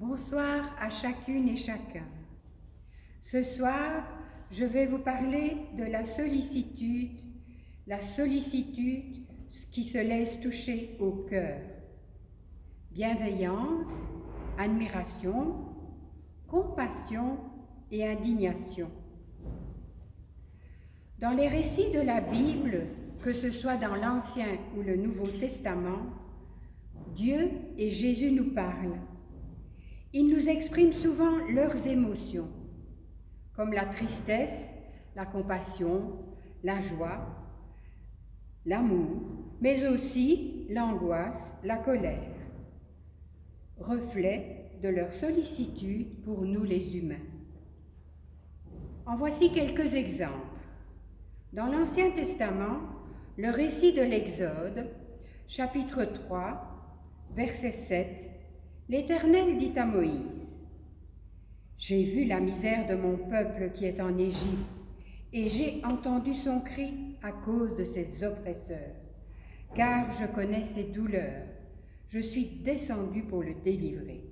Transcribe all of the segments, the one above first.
Bonsoir à chacune et chacun. Ce soir, je vais vous parler de la sollicitude qui se laisse toucher au cœur. Bienveillance, admiration, compassion et indignation. Dans les récits de la Bible, que ce soit dans l'Ancien ou le Nouveau Testament, Dieu et Jésus nous parlent. Ils nous expriment souvent leurs émotions, comme la tristesse, la compassion, la joie, l'amour, mais aussi l'angoisse, la colère, reflet de leur sollicitude pour nous les humains. En voici quelques exemples. Dans l'Ancien Testament, le récit de l'Exode, chapitre 3, verset 7, l'Éternel dit à Moïse : « J'ai vu la misère de mon peuple qui est en Égypte, et j'ai entendu son cri à cause de ses oppresseurs, car je connais ses douleurs. Je suis descendu pour le délivrer. »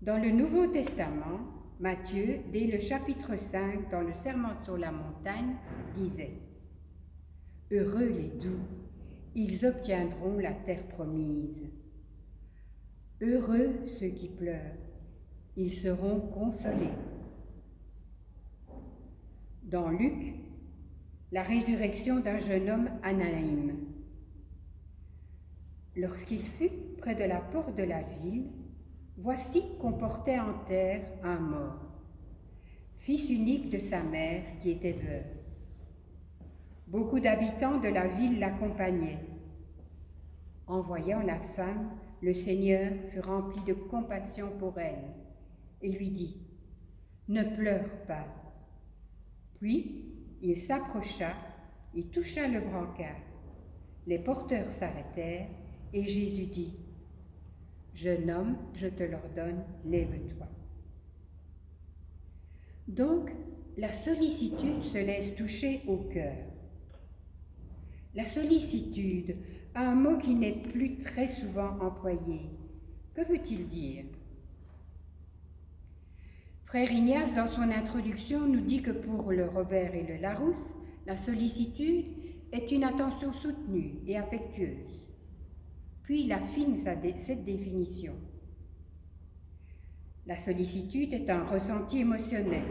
Dans le Nouveau Testament, Matthieu, dès le chapitre 5, dans le Sermon sur la montagne, disait : « Heureux les doux, ils obtiendront la terre promise. Heureux ceux qui pleurent, ils seront consolés. » Dans Luc, la résurrection d'un jeune homme à Naïm. Lorsqu'il fut près de la porte de la ville, voici qu'on portait en terre un mort, fils unique de sa mère qui était veuve. Beaucoup d'habitants de la ville l'accompagnaient. En voyant la femme, le Seigneur fut rempli de compassion pour elle et lui dit : « Ne pleure pas. » Puis il s'approcha et toucha le brancard. Les porteurs s'arrêtèrent et Jésus dit : « Jeune homme, je te l'ordonne, lève-toi. » Donc, la sollicitude se laisse toucher au cœur. La sollicitude, un mot qui n'est plus très souvent employé. Que veut-il dire ? Frère Ignace, dans son introduction, nous dit que pour le Robert et le Larousse, la sollicitude est une attention soutenue et affectueuse. Puis il affine cette définition. La sollicitude est un ressenti émotionnel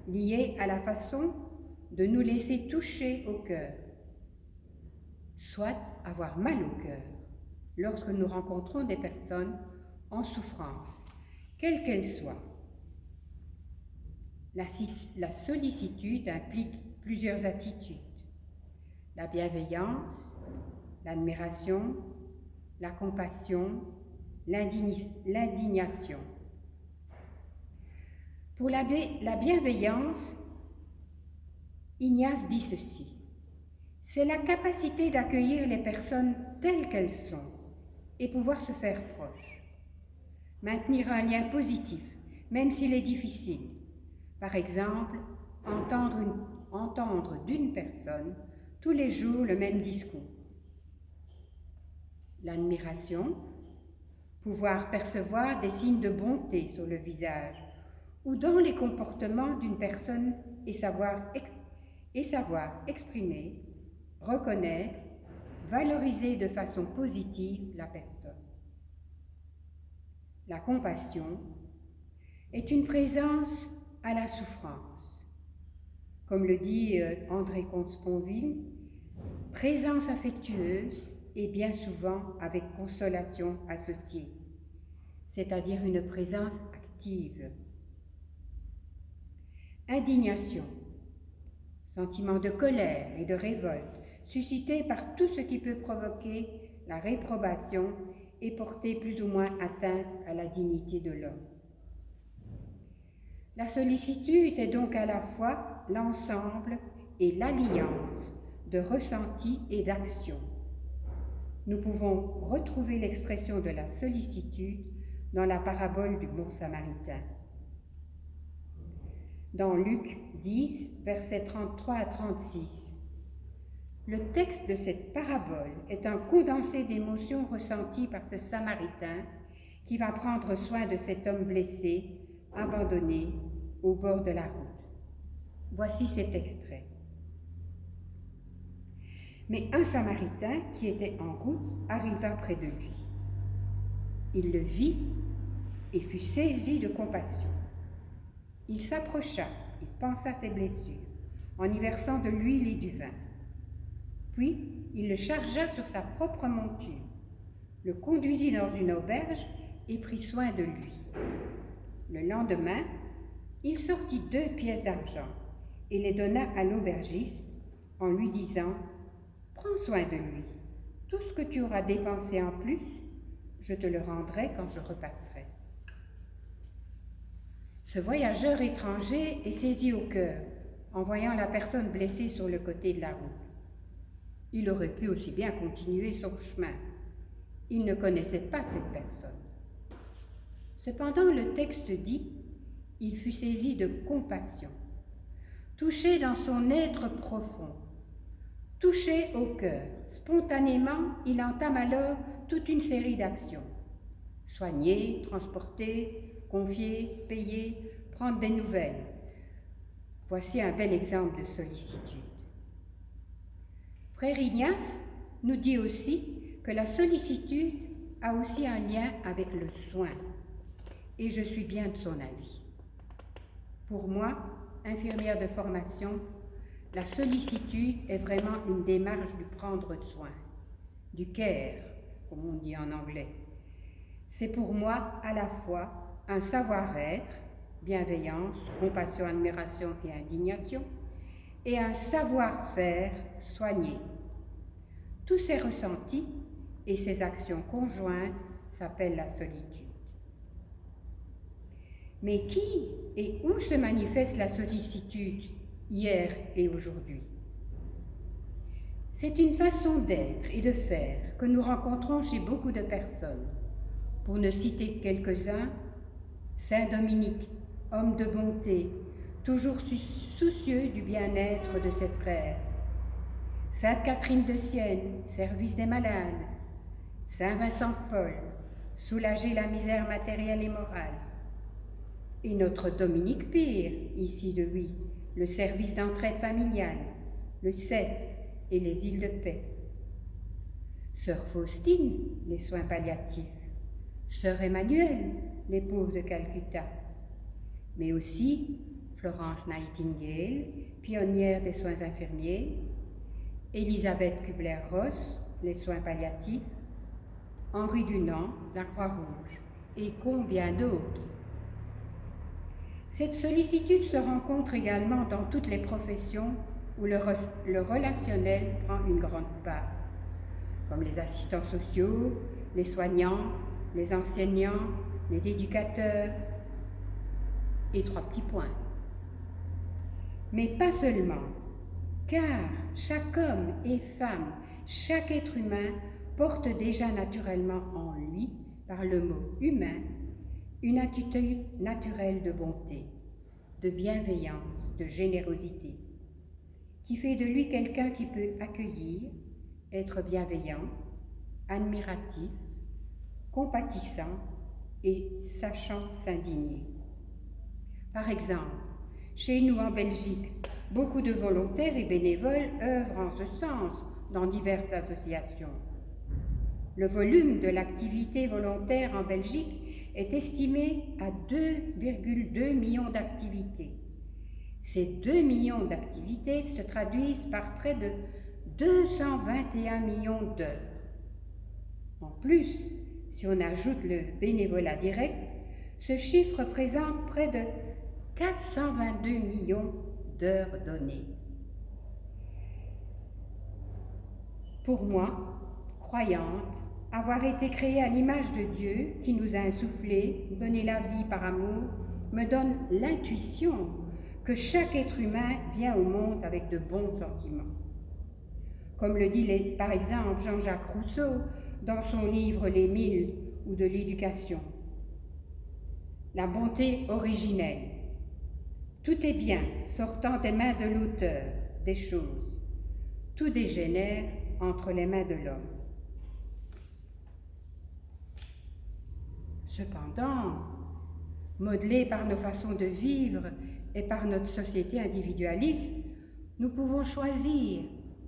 lié à la façon de nous laisser toucher au cœur, soit avoir mal au cœur lorsque nous rencontrons des personnes en souffrance, quelle qu'elle soit. La sollicitude implique plusieurs attitudes : la bienveillance, l'admiration, la compassion, l'indignation. Pour la bienveillance, Ignace dit ceci : c'est la capacité d'accueillir les personnes telles qu'elles sont et pouvoir se faire proche. Maintenir un lien positif, même s'il est difficile. Par exemple, entendre d'une personne tous les jours le même discours. L'admiration, pouvoir percevoir des signes de bonté sur le visage ou dans les comportements d'une personne et savoir exprimer, reconnaître, valoriser de façon positive la personne. La compassion est une présence à la souffrance. Comme le dit André Comte-Sponville, présence affectueuse et bien souvent avec consolation associée, c'est-à-dire une présence active. Indignation, sentiment de colère et de révolte, suscité par tout ce qui peut provoquer la réprobation et porter plus ou moins atteinte à la dignité de l'homme. La sollicitude est donc à la fois l'ensemble et l'alliance de ressentis et d'actions. Nous pouvons retrouver l'expression de la sollicitude dans la parabole du bon samaritain. Dans Luc 10, versets 33 à 36, le texte de cette parabole est un condensé d'émotions ressenties par ce samaritain qui va prendre soin de cet homme blessé, abandonné au bord de la route. Voici cet extrait. Mais un Samaritain qui était en route arriva près de lui. Il le vit et fut saisi de compassion. Il s'approcha et pansa ses blessures en y versant de l'huile et du vin. Puis il le chargea sur sa propre monture, le conduisit dans une auberge et prit soin de lui. Le lendemain, il sortit 2 pièces d'argent et les donna à l'aubergiste en lui disant « Prends soin de lui. Tout ce que tu auras dépensé en plus, je te le rendrai quand je repasserai. » Ce voyageur étranger est saisi au cœur en voyant la personne blessée sur le côté de la route. Il aurait pu aussi bien continuer son chemin. Il ne connaissait pas cette personne. Cependant, le texte dit « Il fut saisi de compassion, touché dans son être profond, touché au cœur. Spontanément, il entame alors toute une série d'actions. Soigner, transporter, confier, payer, prendre des nouvelles. Voici un bel exemple de sollicitude. Frère Ignace nous dit aussi que la sollicitude a aussi un lien avec le soin, et je suis bien de son avis. Pour moi, infirmière de formation, la sollicitude est vraiment une démarche du prendre soin, du care, comme on dit en anglais. C'est pour moi à la fois un savoir-être, bienveillance, compassion, admiration et indignation, et un savoir-faire soigné. Tous ces ressentis et ces actions conjointes s'appellent la solitude. Mais qui et où se manifeste la sollicitude hier et aujourd'hui? C'est une façon d'être et de faire que nous rencontrons chez beaucoup de personnes. Pour ne citer que quelques-uns, Saint Dominique, homme de bonté, toujours soucieux du bien-être de ses frères. Sainte Catherine de Sienne, service des malades. Saint Vincent de Paul, soulager la misère matérielle et morale. Et notre Dominique Pire, ici de lui, le service d'entraide familiale, le CEF et les îles de paix. Sœur Faustine, les soins palliatifs. Sœur Emmanuelle, les pauvres de Calcutta. Mais aussi Florence Nightingale, pionnière des soins infirmiers, Elisabeth Kubler-Ross, les soins palliatifs, Henri Dunant, la Croix-Rouge, et combien d'autres. Cette sollicitude se rencontre également dans toutes les professions où le relationnel prend une grande part, comme les assistants sociaux, les soignants, les enseignants, les éducateurs, et 3 petits points. Mais pas seulement, car chaque homme et femme, chaque être humain porte déjà naturellement en lui, par le mot humain, une attitude naturelle de bonté, de bienveillance, de générosité, qui fait de lui quelqu'un qui peut accueillir, être bienveillant, admiratif, compatissant et sachant s'indigner. Par exemple, chez nous en Belgique, beaucoup de volontaires et bénévoles œuvrent en ce sens dans diverses associations. Le volume de l'activité volontaire en Belgique est estimé à 2,2 millions d'activités. Ces 2 millions d'activités se traduisent par près de 221 millions d'heures. En plus, si on ajoute le bénévolat direct, ce chiffre représente près de 422 millions d'heures données. Pour moi, croyante, avoir été créée à l'image de Dieu qui nous a insufflé, donné la vie par amour, me donne l'intuition que chaque être humain vient au monde avec de bons sentiments. Comme le dit par exemple Jean-Jacques Rousseau dans son livre Les 1000 ou de l'éducation. La bonté originelle. Tout est bien sortant des mains de l'auteur des choses. Tout dégénère entre les mains de l'homme. Cependant, modelés par nos façons de vivre et par notre société individualiste, nous pouvons choisir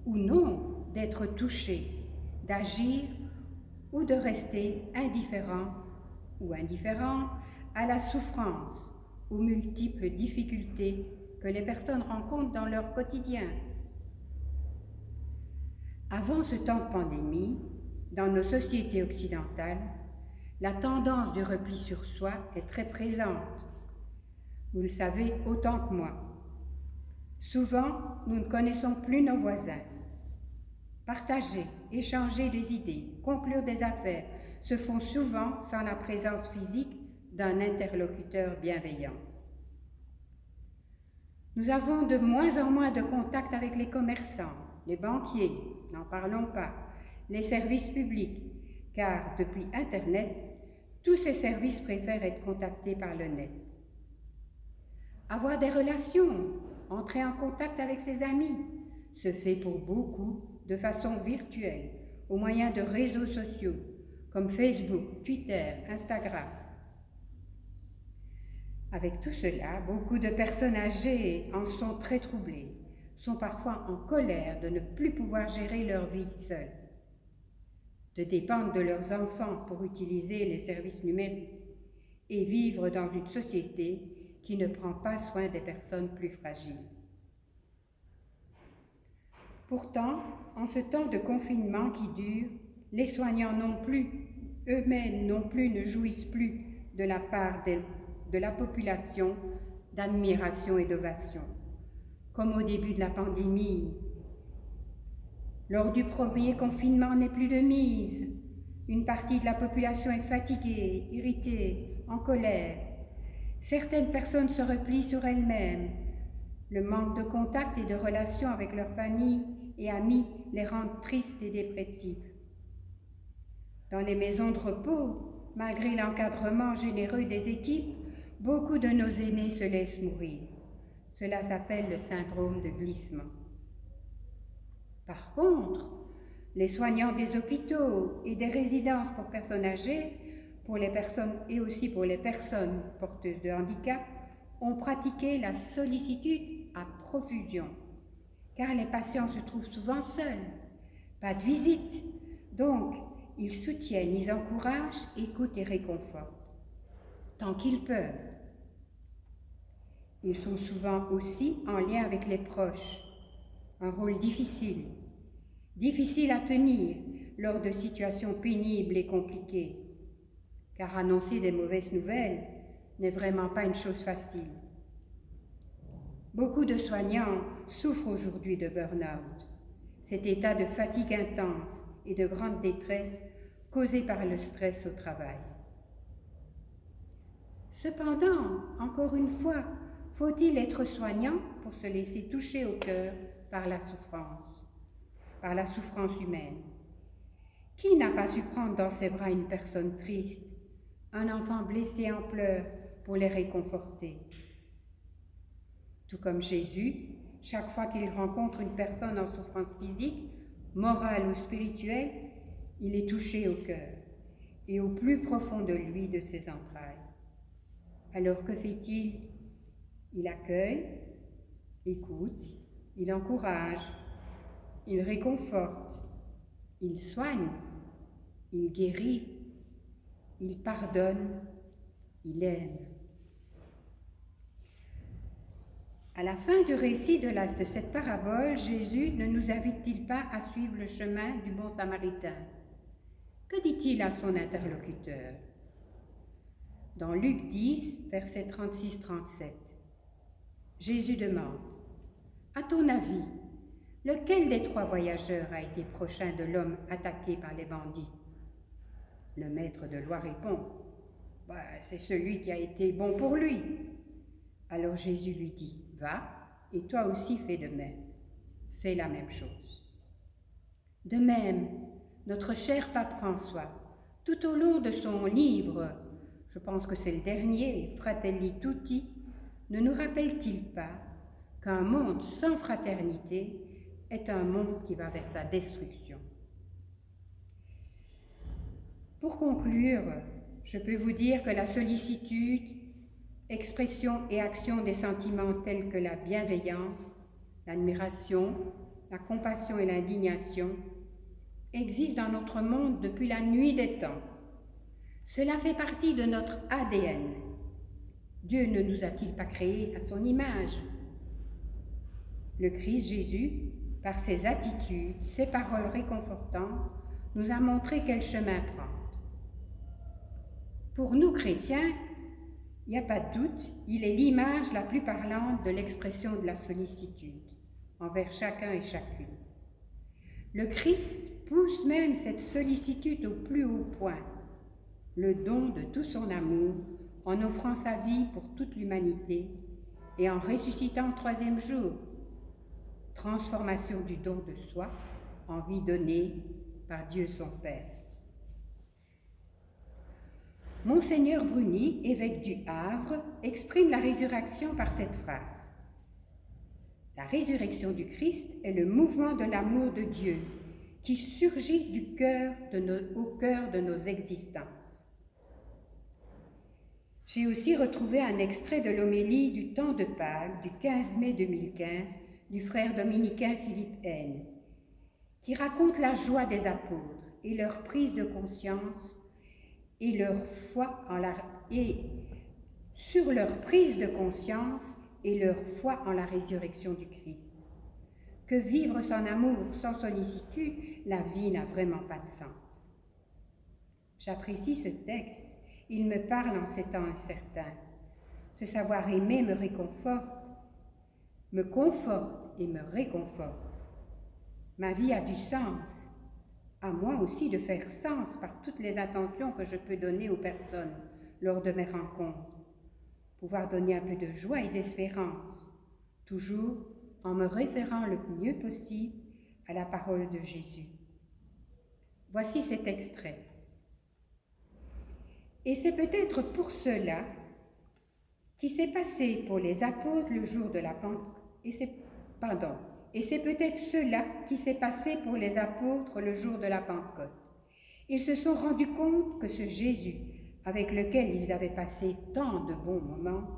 ou non d'être touchés, d'agir ou de rester indifférents ou indifférents à la souffrance, aux multiples difficultés que les personnes rencontrent dans leur quotidien. Avant ce temps de pandémie, dans nos sociétés occidentales, la tendance du repli sur soi est très présente. Vous le savez autant que moi. Souvent, nous ne connaissons plus nos voisins. Partager, échanger des idées, conclure des affaires se font souvent sans la présence physique d'un interlocuteur bienveillant. Nous avons de moins en moins de contact avec les commerçants, les banquiers, n'en parlons pas, les services publics, car depuis Internet, tous ces services préfèrent être contactés par le net. Avoir des relations, entrer en contact avec ses amis, se fait pour beaucoup de façon virtuelle, au moyen de réseaux sociaux, comme Facebook, Twitter, Instagram. Avec tout cela, beaucoup de personnes âgées en sont très troublées, sont parfois en colère de ne plus pouvoir gérer leur vie seules, de dépendre de leurs enfants pour utiliser les services numériques et vivre dans une société qui ne prend pas soin des personnes plus fragiles. Pourtant, en ce temps de confinement qui dure, les soignants eux-mêmes non plus ne jouissent plus de la part de la population d'admiration et d'ovation. Comme au début de la pandémie, lors du premier confinement n'est plus de mise. Une partie de la population est fatiguée, irritée, en colère. Certaines personnes se replient sur elles-mêmes. Le manque de contact et de relations avec leur famille et amis les rendent tristes et dépressifs. Dans les maisons de repos, malgré l'encadrement généreux des équipes, beaucoup de nos aînés se laissent mourir. Cela s'appelle le syndrome de glissement. Par contre, les soignants des hôpitaux et des résidences pour personnes âgées, pour les personnes et aussi pour les personnes porteuses de handicap, ont pratiqué la sollicitude à profusion, car les patients se trouvent souvent seuls, pas de visite, donc ils soutiennent, ils encouragent, écoutent et réconfortent, tant qu'ils peuvent. Ils sont souvent aussi en lien avec les proches, un rôle difficile à tenir lors de situations pénibles et compliquées, car annoncer des mauvaises nouvelles n'est vraiment pas une chose facile. Beaucoup de soignants souffrent aujourd'hui de burn-out, cet état de fatigue intense et de grande détresse causé par le stress au travail. Cependant, encore une fois, faut-il être soignant pour se laisser toucher au cœur par la souffrance humaine? Qui n'a pas su prendre dans ses bras une personne triste, un enfant blessé en pleurs pour les réconforter? Tout comme Jésus, chaque fois qu'il rencontre une personne en souffrance physique, morale ou spirituelle, il est touché au cœur et au plus profond de lui, de ses entrailles. Alors que fait-il? Il accueille, écoute, il encourage, il réconforte, il soigne, il guérit, il pardonne, il aime. À la fin du récit de cette parabole, Jésus ne nous invite-t-il pas à suivre le chemin du bon samaritain? Que dit-il à son interlocuteur? Dans Luc 10, versets 36-37, Jésus demande: à ton avis, lequel des 3 voyageurs a été prochain de l'homme attaqué par les bandits? Le maître de loi répond: c'est celui qui a été bon pour lui. Alors Jésus lui dit: va, et toi aussi fais de même. Fais la même chose. De même, notre cher pape François, tout au long de son livre, je pense que c'est le dernier, Fratelli Tutti, ne nous rappelle-t-il pas qu'un monde sans fraternité est un monde qui va vers sa destruction? Pour conclure, je peux vous dire que la sollicitude, expression et action des sentiments tels que la bienveillance, l'admiration, la compassion et l'indignation existent dans notre monde depuis la nuit des temps. Cela fait partie de notre ADN. Dieu ne nous a-t-il pas créés à son image? Le Christ Jésus, par ses attitudes, ses paroles réconfortantes, nous a montré quel chemin prendre. Pour nous chrétiens, il n'y a pas de doute, il est l'image la plus parlante de l'expression de la sollicitude envers chacun et chacune. Le Christ pousse même cette sollicitude au plus haut point, le don de tout son amour en offrant sa vie pour toute l'humanité et en ressuscitant le troisième jour. Transformation du don de soi en vie donnée par Dieu son Père. Monseigneur Bruni, évêque du Havre, exprime la résurrection par cette phrase. La résurrection du Christ est le mouvement de l'amour de Dieu qui surgit au cœur de nos existences. J'ai aussi retrouvé un extrait de l'homélie du temps de Pâques du 15 mai 2015 du frère dominicain Philippe Haine, qui raconte la joie des apôtres et leur prise de conscience et sur leur prise de conscience et leur foi en la résurrection du Christ. Que vivre sans amour, sans sollicitude, la vie n'a vraiment pas de sens. J'apprécie ce texte, il me parle en ces temps incertains. Ce savoir aimer me réconforte, me conforte et me réconforte. Ma vie a du sens, à moi aussi de faire sens par toutes les attentions que je peux donner aux personnes lors de mes rencontres. Pouvoir donner un peu de joie et d'espérance, toujours en me référant le mieux possible à la parole de Jésus. Voici cet extrait. Et c'est peut-être pour cela qui s'est passé pour les apôtres le jour de la Pentecôte. Et c'est peut-être cela qui s'est passé pour les apôtres le jour de la Pentecôte. Ils se sont rendus compte que ce Jésus, avec lequel ils avaient passé tant de bons moments,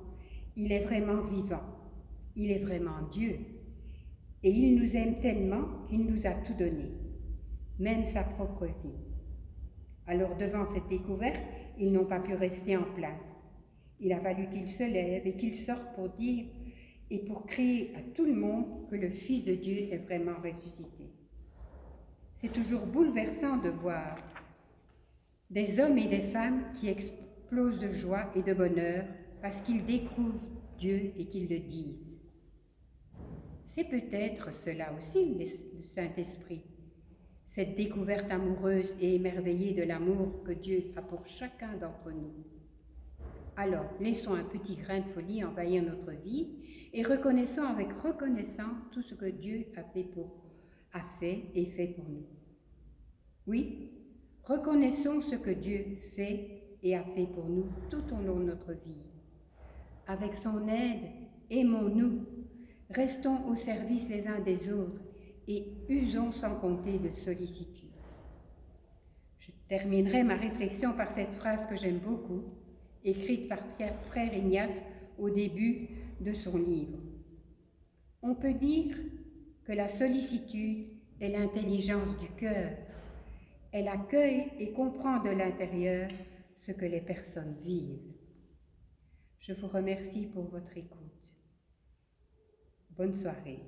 il est vraiment vivant, il est vraiment Dieu. Et il nous aime tellement qu'il nous a tout donné, même sa propre vie. Alors devant cette découverte, ils n'ont pas pu rester en place. Il a fallu qu'ils se lèvent et qu'ils sortent pour dire et pour crier à tout le monde que le Fils de Dieu est vraiment ressuscité. C'est toujours bouleversant de voir des hommes et des femmes qui explosent de joie et de bonheur parce qu'ils découvrent Dieu et qu'ils le disent. C'est peut-être cela aussi le Saint-Esprit, cette découverte amoureuse et émerveillée de l'amour que Dieu a pour chacun d'entre nous. Alors, laissons un petit grain de folie envahir notre vie et reconnaissons avec reconnaissance tout ce que Dieu a fait et fait pour nous. Oui, reconnaissons ce que Dieu fait et a fait pour nous tout au long de notre vie. Avec son aide, aimons-nous, restons au service les uns des autres et usons sans compter de sollicitude. Je terminerai ma réflexion par cette phrase que j'aime beaucoup, écrite par frère Ignace au début de son livre. On peut dire que la sollicitude est l'intelligence du cœur. Elle accueille et comprend de l'intérieur ce que les personnes vivent. Je vous remercie pour votre écoute. Bonne soirée.